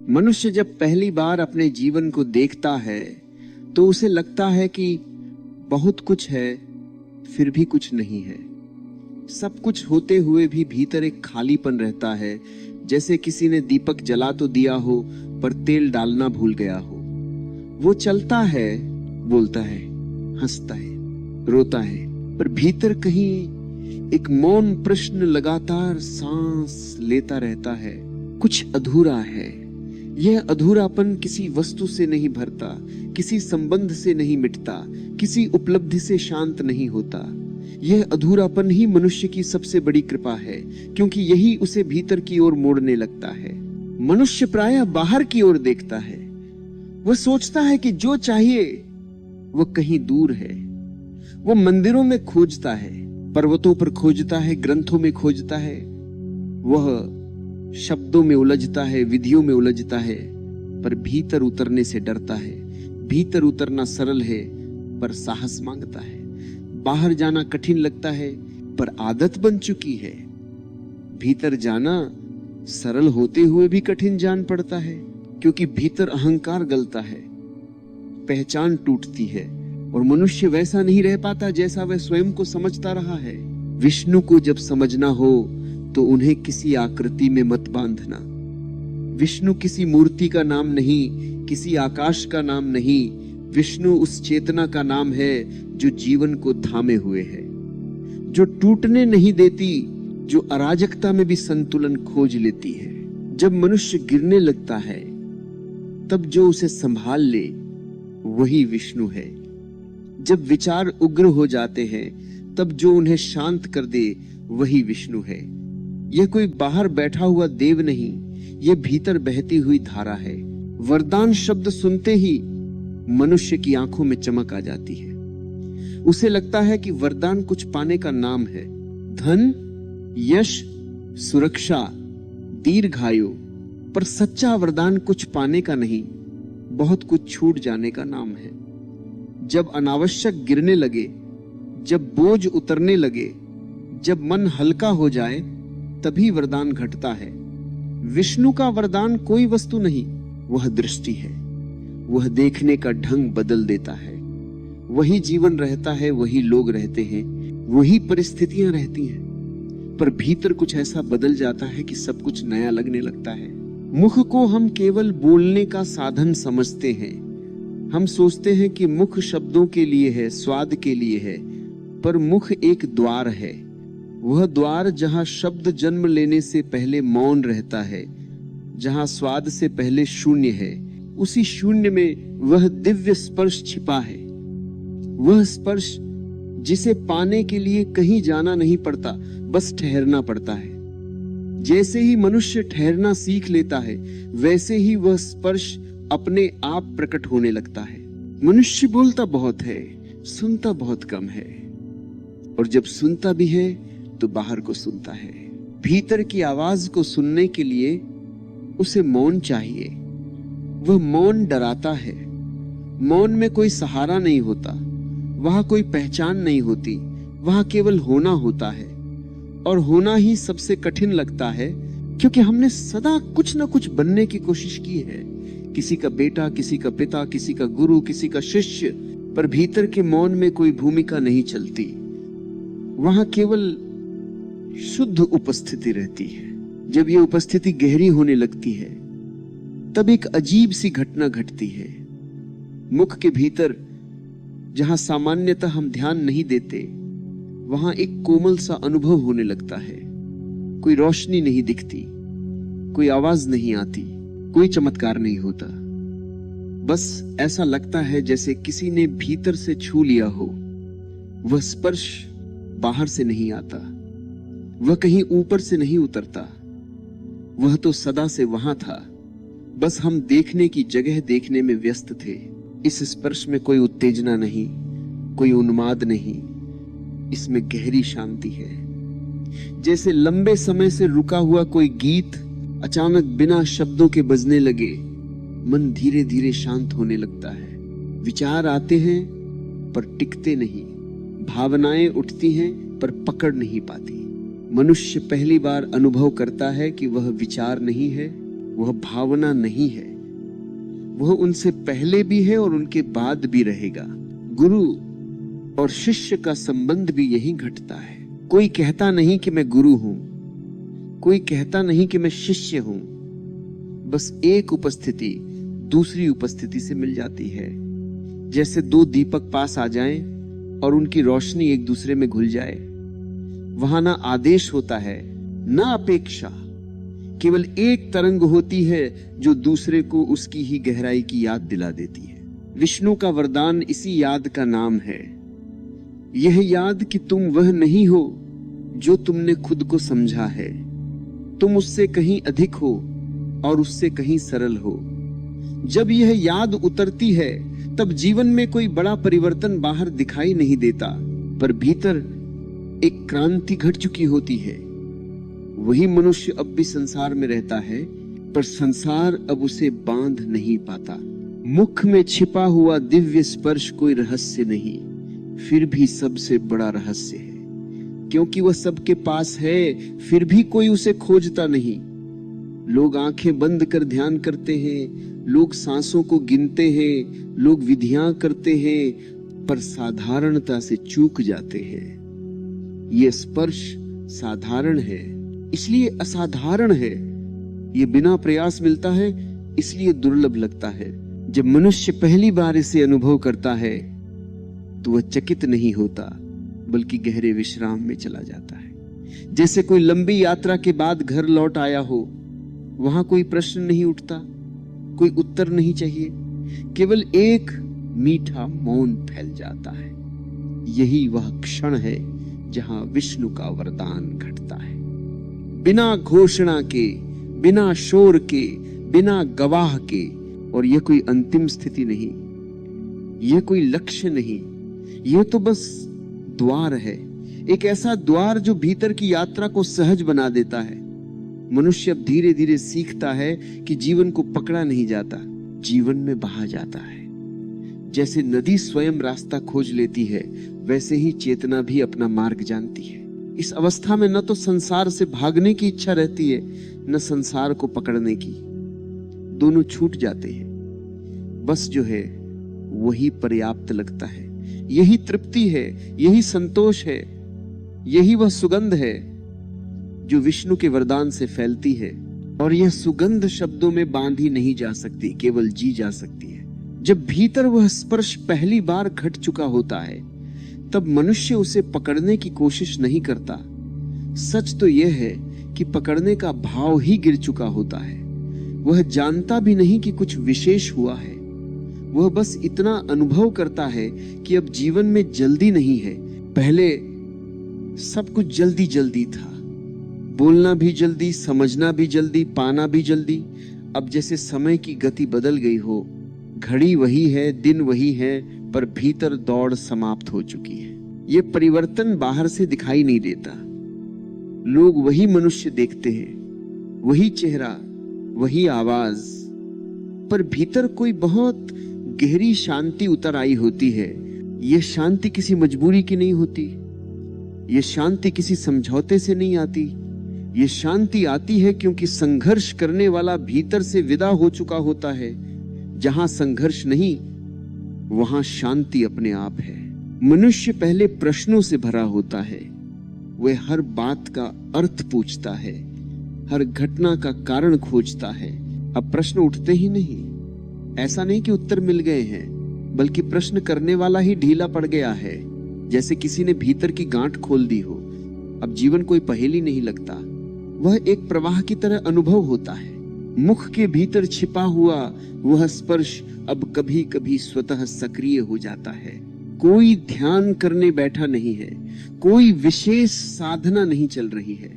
मनुष्य जब पहली बार अपने जीवन को देखता है तो उसे लगता है कि बहुत कुछ है, फिर भी कुछ नहीं है। सब कुछ होते हुए भी भीतर एक खालीपन रहता है, जैसे किसी ने दीपक जला तो दिया हो पर तेल डालना भूल गया हो। वो चलता है, बोलता है, हंसता है, रोता है, पर भीतर कहीं एक मौन प्रश्न लगातार सांस लेता रहता है। कुछ अधूरा है। यह अधूरापन किसी वस्तु से नहीं भरता, किसी संबंध से नहीं मिटता, किसी उपलब्धि से शांत नहीं होता। यह अधूरापन ही मनुष्य की सबसे बड़ी कृपा है, क्योंकि यही उसे भीतर की ओर मोड़ने लगता है। मनुष्य प्रायः बाहर की ओर देखता है। वह सोचता है कि जो चाहिए वह कहीं दूर है। वो मंदिरों में खोजता है, पर्वतों पर खोजता है, ग्रंथों में खोजता है। वह शब्दों में उलझता है, विधियों में उलझता है, पर भीतर उतरने से डरता है। भीतर उतरना सरल है, पर साहस मांगता है। बाहर जाना कठिन लगता है, पर आदत बन चुकी है। भीतर जाना सरल होते हुए भी कठिन जान पड़ता है, क्योंकि भीतर अहंकार गलता है, पहचान टूटती है और मनुष्य वैसा नहीं रह पाता जैसा वह स्वयं को समझता रहा है। विष्णु को जब समझना हो तो उन्हें किसी आकृति में मत बांधना। विष्णु किसी मूर्ति का नाम नहीं, किसी आकाश का नाम नहीं। विष्णु उस चेतना का नाम है जो जीवन को थामे हुए है, जो टूटने नहीं देती, जो अराजकता में भी संतुलन खोज लेती है। जब मनुष्य गिरने लगता है तब जो उसे संभाल ले वही विष्णु है। जब विचार उग्र हो जाते हैं तब जो उन्हें शांत कर दे वही विष्णु है। यह कोई बाहर बैठा हुआ देव नहीं, यह भीतर बहती हुई धारा है। वरदान शब्द सुनते ही मनुष्य की आंखों में चमक आ जाती है। उसे लगता है कि वरदान कुछ पाने का नाम है। धन, यश, सुरक्षा, दीर्घायु। पर सच्चा वरदान कुछ पाने का नहीं, बहुत कुछ छूट जाने का नाम है। जब अनावश्यक गिरने लगे, जब बोझ उतरने लगे, जब मन हल्का हो जाए, तभी वरदान घटता है। विष्णु का वरदान कोई वस्तु नहीं, वह दृष्टि है। वह देखने का ढंग बदल देता है। वही जीवन रहता है, वही लोग रहते हैं, वही परिस्थितियां रहती हैं, पर भीतर कुछ ऐसा बदल जाता है कि सब कुछ नया लगने लगता है। मुख को हम केवल बोलने का साधन समझते हैं। हम सोचते हैं कि मुख शब्दों के लिए है, स्वाद के लिए है, पर मुख एक द्वार है। वह द्वार जहां शब्द जन्म लेने से पहले मौन रहता है, जहां स्वाद से पहले शून्य है, उसी शून्य में वह दिव्य स्पर्श छिपा है। वह स्पर्श जिसे पाने के लिए कहीं जाना नहीं पड़ता, बस ठहरना पड़ता है। जैसे ही मनुष्य ठहरना सीख लेता है, वैसे ही वह स्पर्श अपने आप प्रकट होने लगता है। मनुष्य बोलता बहुत है, सुनता बहुत कम है, और जब सुनता भी है तो बाहर को सुनता है। भीतर की आवाज को सुनने के लिए उसे मौन चाहिए। वह मौन डराता है। मौन में कोई सहारा नहीं होता, वहां कोई पहचान नहीं होती, वहां केवल होना होता है। और होना ही सबसे कठिन लगता है, क्योंकि हमने सदा कुछ ना कुछ बनने की कोशिश की है। किसी का बेटा, किसी का पिता, किसी का गुरु, किसी का शिष्य, पर भीतर के मौन में कोई भूमिका नहीं चलती। वहां केवल शुद्ध उपस्थिति रहती है। जब यह उपस्थिति गहरी होने लगती है, तब एक अजीब सी घटना घटती है। मुख के भीतर जहां सामान्यतः हम ध्यान नहीं देते, वहां एक कोमल सा अनुभव होने लगता है। कोई रोशनी नहीं दिखती, कोई आवाज नहीं आती, कोई चमत्कार नहीं होता। बस ऐसा लगता है जैसे किसी ने भीतर से छू लिया हो। वह स्पर्श बाहर से नहीं आता, वह कहीं ऊपर से नहीं उतरता, वह तो सदा से वहां था। बस हम देखने की जगह देखने में व्यस्त थे। इस स्पर्श में कोई उत्तेजना नहीं, कोई उन्माद नहीं, इसमें गहरी शांति है। जैसे लंबे समय से रुका हुआ कोई गीत अचानक बिना शब्दों के बजने लगे, मन धीरे धीरे शांत होने लगता है। विचार आते हैं पर टिकते नहीं, भावनाएं उठती हैं पर पकड़ नहीं पाती। मनुष्य पहली बार अनुभव करता है कि वह विचार नहीं है, वह भावना नहीं है, वह उनसे पहले भी है और उनके बाद भी रहेगा। गुरु और शिष्य का संबंध भी यही घटता है। कोई कहता नहीं कि मैं गुरु हूं, कोई कहता नहीं कि मैं शिष्य हूं, बस एक उपस्थिति दूसरी उपस्थिति से मिल जाती है। जैसे दो दीपक पास आ जाएं और उनकी रोशनी एक दूसरे में घुल जाए। वहां ना आदेश होता है ना अपेक्षा, केवल एक तरंग होती है जो दूसरे को उसकी ही गहराई की याद दिला देती है। विष्णु का वरदान इसी याद का नाम है। यह याद कि तुम वह नहीं हो जो तुमने खुद को समझा है। तुम उससे कहीं अधिक हो और उससे कहीं सरल हो। जब यह याद उतरती है तब जीवन में कोई बड़ा परिवर्तन बाहर दिखाई नहीं देता, पर भीतर एक क्रांति घट चुकी होती है। वही मनुष्य अब भी संसार में रहता है, पर संसार अब उसे बांध नहीं पाता। मुख में छिपा हुआ दिव्य स्पर्श कोई रहस्य नहीं, फिर भी सबसे बड़ा रहस्य है। क्योंकि वह सबके पास है, फिर भी कोई उसे खोजता नहीं। लोग आंखें बंद कर ध्यान करते हैं, लोग सांसों को गिनते हैं, लोग विधियां करते हैं, पर साधारणता से चूक जाते हैं। यह स्पर्श साधारण है, इसलिए असाधारण है। यह बिना प्रयास मिलता है, इसलिए दुर्लभ लगता है। जब मनुष्य पहली बार इसे अनुभव करता है तो वह चकित नहीं होता, बल्कि गहरे विश्राम में चला जाता है। जैसे कोई लंबी यात्रा के बाद घर लौट आया हो। वहां कोई प्रश्न नहीं उठता, कोई उत्तर नहीं चाहिए, केवल एक मीठा मौन फैल जाता है। यही वह क्षण है जहां विष्णु का वरदान घटता है। बिना घोषणा के, बिना शोर के, बिना गवाह के। और यह कोई अंतिम स्थिति नहीं, यह कोई लक्ष्य नहीं, यह तो बस द्वार है। एक ऐसा द्वार जो भीतर की यात्रा को सहज बना देता है। मनुष्य अब धीरे धीरे सीखता है कि जीवन को पकड़ा नहीं जाता, जीवन में बहा जाता है। जैसे नदी स्वयं रास्ता खोज लेती है, वैसे ही चेतना भी अपना मार्ग जानती है। इस अवस्था में न तो संसार से भागने की इच्छा रहती है, न संसार को पकड़ने की। दोनों छूट जाते हैं। बस जो है वही पर्याप्त लगता है। यही तृप्ति है, यही संतोष है, यही वह सुगंध है जो विष्णु के वरदान से फैलती है। और यह सुगंध शब्दों में बांधी नहीं जा सकती, केवल जी जा सकती है। जब भीतर वह स्पर्श पहली बार घट चुका होता है, तब मनुष्य उसे पकड़ने की कोशिश नहीं करता। सच तो यह है कि पकड़ने का भाव ही गिर चुका होता है। वह जानता भी नहीं कि कुछ विशेष हुआ है। वह बस इतना अनुभव करता है कि अब जीवन में जल्दी नहीं है। पहले सब कुछ जल्दी जल्दी था, बोलना भी जल्दी, समझना भी जल्दी, पाना भी जल्दी। अब जैसे समय की गति बदल गई हो, घड़ी वही है, दिन वही है, पर भीतर दौड़ समाप्त हो चुकी है। ये परिवर्तन बाहर से दिखाई नहीं देता। लोग वही मनुष्य देखते हैं, वही चेहरा, वही आवाज, पर भीतर कोई बहुत गहरी शांति उतर आई होती है। यह शांति किसी मजबूरी की नहीं होती, यह शांति किसी समझौते से नहीं आती। यह शांति आती है क्योंकि संघर्ष करने वाला भीतर से विदा हो चुका होता है। जहां संघर्ष नहीं, वहां शांति अपने आप है। मनुष्य पहले प्रश्नों से भरा होता है। वह हर बात का अर्थ पूछता है, हर घटना का कारण खोजता है। अब प्रश्न उठते ही नहीं। ऐसा नहीं कि उत्तर मिल गए हैं, बल्कि प्रश्न करने वाला ही ढीला पड़ गया है। जैसे किसी ने भीतर की गांठ खोल दी हो। अब जीवन कोई पहेली नहीं लगता, वह एक प्रवाह की तरह अनुभव होता है। मुख के भीतर छिपा हुआ वह स्पर्श अब कभी कभी स्वतः सक्रिय हो जाता है। कोई ध्यान करने बैठा नहीं है, कोई विशेष साधना नहीं चल रही है।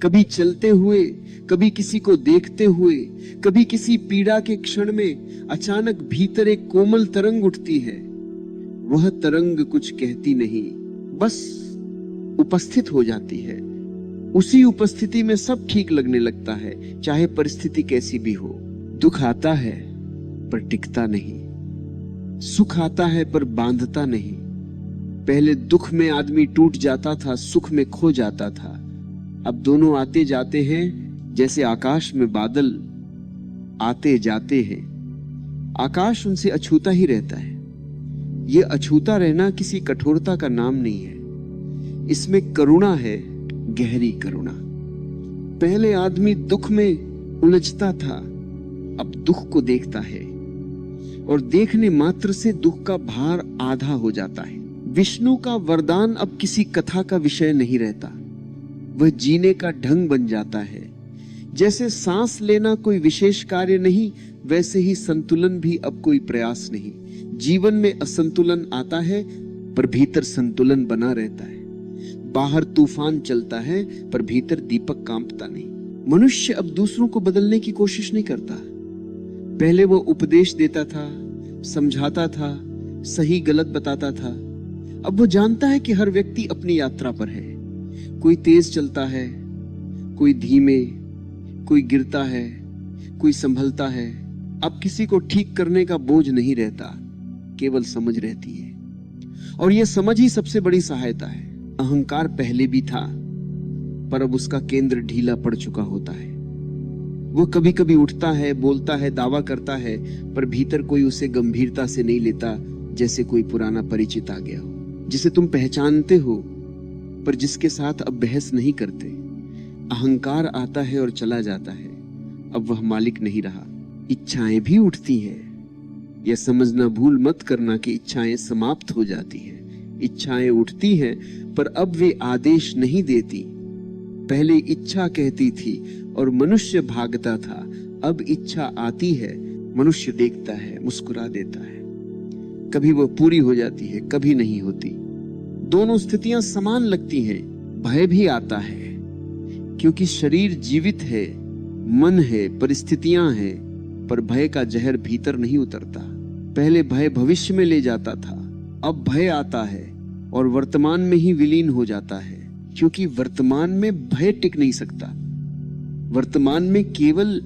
कभी चलते हुए, कभी किसी को देखते हुए, कभी किसी पीड़ा के क्षण में अचानक भीतर एक कोमल तरंग उठती है। वह तरंग कुछ कहती नहीं, बस उपस्थित हो जाती है। उसी उपस्थिति में सब ठीक लगने लगता है, चाहे परिस्थिति कैसी भी हो। दुख आता है पर टिकता नहीं, सुख आता है पर बांधता नहीं। पहले दुख में आदमी टूट जाता था, सुख में खो जाता था। अब दोनों आते जाते हैं, जैसे आकाश में बादल आते जाते हैं। आकाश उनसे अछूता ही रहता है। ये अछूता रहना किसी कठोरता का नाम नहीं है, इसमें करुणा है, गहरी करुणा। पहले आदमी दुख में उलझता था, अब दुख को देखता है और देखने मात्र से दुख का भार आधा हो जाता है। विष्णु का वरदान अब किसी कथा का विषय नहीं रहता, वह जीने का ढंग बन जाता है। जैसे सांस लेना कोई विशेष कार्य नहीं, वैसे ही संतुलन भी अब कोई प्रयास नहीं। जीवन में असंतुलन आता है पर भीतर संतुलन बना रहता है। बाहर तूफान चलता है पर भीतर दीपक कांपता नहीं। मनुष्य अब दूसरों को बदलने की कोशिश नहीं करता। पहले वो उपदेश देता था, समझाता था, सही गलत बताता था। अब वो जानता है कि हर व्यक्ति अपनी यात्रा पर है। कोई तेज चलता है, कोई धीमे, कोई गिरता है, कोई संभलता है। अब किसी को ठीक करने का बोझ नहीं रहता, केवल समझ रहती है। और यह समझ ही सबसे बड़ी सहायता है। अहंकार पहले भी था, पर अब उसका केंद्र ढीला पड़ चुका होता है। वो कभी कभी उठता है, बोलता है, दावा करता है, पर भीतर कोई उसे गंभीरता से नहीं लेता, जैसे कोई पुराना परिचित आ गया हो, जिसे तुम पहचानते हो पर जिसके साथ अब बहस नहीं करते। अहंकार आता है और चला जाता है, अब वह मालिक नहीं रहा। इच्छाएं भी उठती है, यह समझना भूल मत करना कि इच्छाएं समाप्त हो जाती हैं। इच्छाएं उठती हैं पर अब वे आदेश नहीं देती। पहले इच्छा कहती थी और मनुष्य भागता था, अब इच्छा आती है, मनुष्य देखता है, मुस्कुरा देता है। कभी वह पूरी हो जाती है, कभी नहीं होती। दोनों स्थितियां समान लगती हैं। भय भी आता है क्योंकि शरीर जीवित है, मन है, परिस्थितियां हैं, पर भय का जहर भीतर नहीं उतरता। पहले भय भविष्य में ले जाता था, अब भय आता है और वर्तमान में ही विलीन हो जाता है, क्योंकि वर्तमान में भय टिक नहीं सकता। वर्तमान में केवल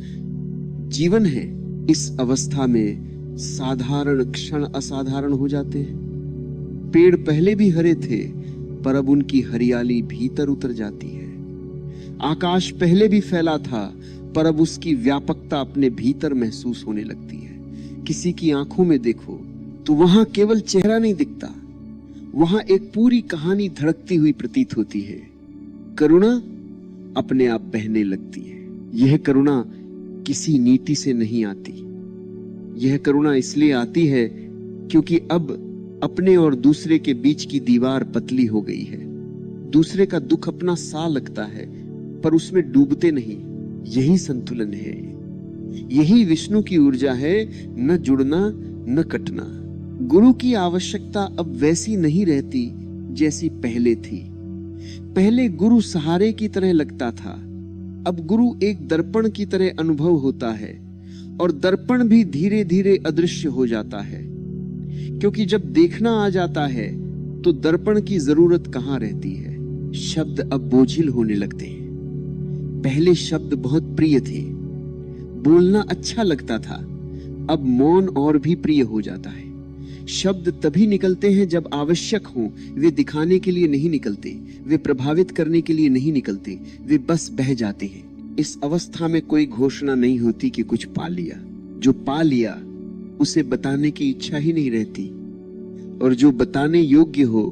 जीवन है। इस अवस्था में साधारण क्षण असाधारण हो जाते हैं। पेड़ पहले भी हरे थे, पर अब उनकी हरियाली भीतर उतर जाती है। आकाश पहले भी फैला था, पर अब उसकी व्यापकता अपने भीतर महसूस होने लगती है। किसी की आंखों में देखो तो वहां केवल चेहरा नहीं दिखता, वहां एक पूरी कहानी धड़कती हुई प्रतीत होती है। करुणा अपने आप बहने लगती है। यह करुणा किसी नीति से नहीं आती। यह करुणा इसलिए आती है क्योंकि अब अपने और दूसरे के बीच की दीवार पतली हो गई है। दूसरे का दुख अपना सा लगता है, पर उसमें डूबते नहीं। यही संतुलन है, यही विष्णु की ऊर्जा है, न जुड़ना न कटना। गुरु की आवश्यकता अब वैसी नहीं रहती जैसी पहले थी। पहले गुरु सहारे की तरह लगता था, अब गुरु एक दर्पण की तरह अनुभव होता है, और दर्पण भी धीरे धीरे अदृश्य हो जाता है। क्योंकि जब देखना आ जाता है तो दर्पण की जरूरत कहां रहती है। शब्द अब बोझिल होने लगते हैं। पहले शब्द बहुत प्रिय थे, बोलना अच्छा लगता था, अब मौन और भी प्रिय हो जाता है। शब्द तभी निकलते हैं जब आवश्यक हो, वे दिखाने के लिए नहीं निकलते, वे प्रभावित करने के लिए नहीं निकलते, वे बस बह जाते हैं। इस अवस्था में कोई घोषणा नहीं होती कि कुछ पा लिया। जो पा लिया उसे बताने की इच्छा ही नहीं रहती, और जो बताने योग्य हो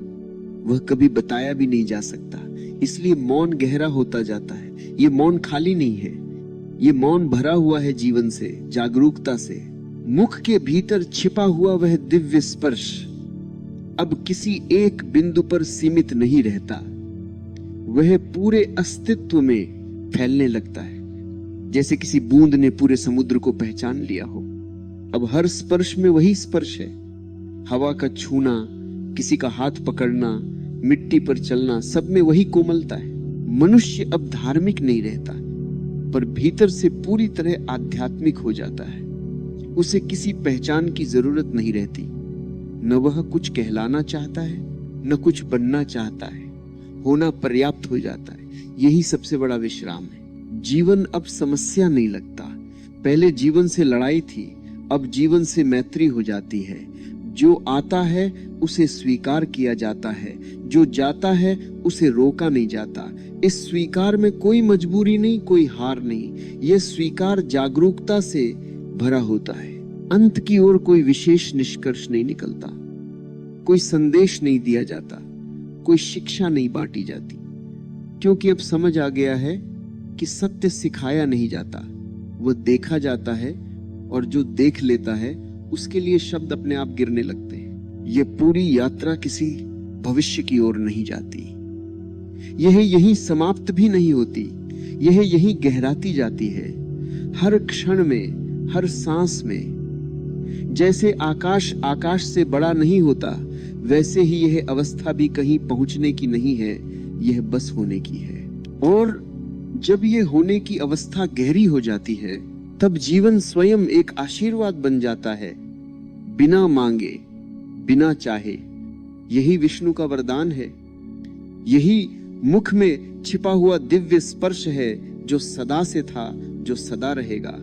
वह कभी बताया भी नहीं जा सकता। इसलिए मौन गहरा होता जाता है। ये मौन खाली नहीं है, ये मौन भरा हुआ है जीवन से, जागरूकता से। मुख के भीतर छिपा हुआ वह दिव्य स्पर्श अब किसी एक बिंदु पर सीमित नहीं रहता, वह पूरे अस्तित्व में फैलने लगता है। जैसे किसी बूंद ने पूरे समुद्र को पहचान लिया हो। अब हर स्पर्श में वही स्पर्श है। हवा का छूना, किसी का हाथ पकड़ना, मिट्टी पर चलना, सब में वही कोमलता है। मनुष्य अब धार्मिक नहीं रहता, पर भीतर से पूरी तरह आध्यात्मिक हो जाता है। उसे किसी पहचान की जरूरत नहीं रहती। न वह कुछ कहलाना चाहता है, न कुछ बनना चाहता है। होना पर्याप्त हो जाता है। यही सबसे बड़ा विश्राम है। जीवन अब समस्या नहीं लगता। पहले जीवन से लड़ाई थी, अब जीवन से मैत्री हो जाती है। जो आता है उसे स्वीकार किया जाता है, जो जाता है उसे रोका नहीं जाता। इस स्वीकार में कोई मजबूरी नहीं, कोई हार नहीं। यह स्वीकार जागरूकता से भरा होता है। अंत की ओर कोई विशेष निष्कर्ष नहीं निकलता, कोई संदेश नहीं दिया जाता, कोई शिक्षा नहीं बांटी जाती, क्योंकि अब समझ आ गया है कि सत्य सिखाया नहीं जाता, वो देखा जाता है, और जो देख लेता है उसके लिए शब्द अपने आप गिरने लगते हैं। ये पूरी यात्रा किसी भविष्य की ओर नहीं जाती, यह यहीं समाप्त भी नहीं होती, यह यहीं गहराती जाती है, हर क्षण में, हर सांस में। जैसे आकाश आकाश से बड़ा नहीं होता, वैसे ही यह अवस्था भी कहीं पहुंचने की नहीं है, यह बस होने की है। और जब यह होने की अवस्था गहरी हो जाती है, तब जीवन स्वयं एक आशीर्वाद बन जाता है, बिना मांगे, बिना चाहे। यही विष्णु का वरदान है, यही मुख में छिपा हुआ दिव्य स्पर्श है, जो सदा से था, जो सदा रहेगा।